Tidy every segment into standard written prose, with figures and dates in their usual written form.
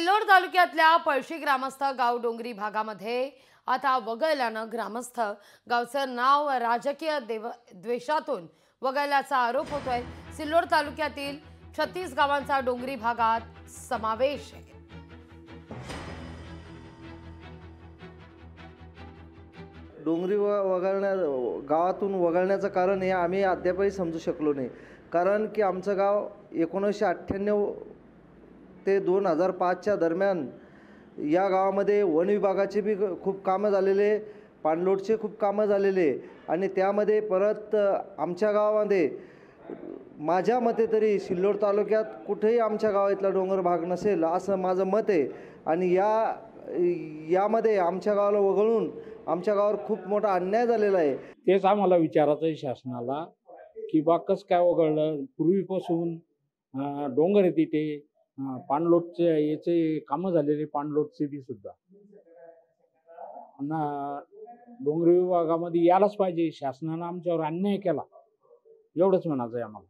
सिल्लोड तालुक्यातल्या पळशी ग्रामस्थ गाव डोंगरी भागामध्ये आता वगळल्यानं ग्रामस्थ गावचं नाव राजकीय द्वेषातून वगळल्याचा आरोप होतोय। सिल्लोड तालुक्यातील 36 गावांचा डोंगरी भागात समावेश आहे। डोंगरी गावातून वगळण्याचं कारण हे आम्ही अद्यापही समजू शकलो नाही। कारण की आमचं गाव 1998 ते 2005च्या दरम्यान या गावामध्ये वन विभागाचे बी खूप कामं झालेले, पाणलोटचे खूप कामं झालेले आणि त्यामध्ये परत आमच्या गावामध्ये माझ्या मते तरी सिल्लोड तालुक्यात कुठेही आमच्या गावातला डोंगर भाग नसेल असं माझं मत आहे। आणि यामध्ये आमच्या गावाला वगळून आमच्या गावावर खूप मोठा अन्याय झालेला आहे। तेच आम्हाला विचारायचं आहे शासनाला की बा कसं काय वगळलं। पूर्वीपासून डोंगर आहे तिथे, पाणलोटचे याचे कामं झालेले, पाणलोटचे बी सुद्धा डोंगरी विभागामध्ये यायलाच पाहिजे। शासनानं आमच्यावर अन्याय केला एवढंच म्हणायचं आहे आम्हाला।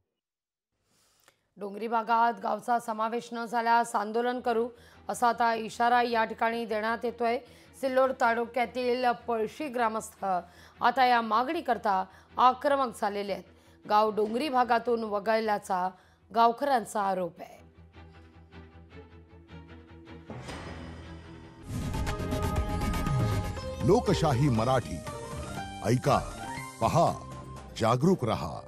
डोंगरी भागात गावचा समावेश न झाल्यास आंदोलन करू असा आता इशारा या ठिकाणी देण्यात येतोय। सिल्लोड तालुक्यातील पळशी ग्रामस्थ आता या मागणीकरता आक्रमक झालेले आहेत। गाव डोंगरी भागातून वगळल्याचा गावकऱ्यांचा आरोप आहे। लोकशाही मराठी ऐका, पहा, जागरूक रहा।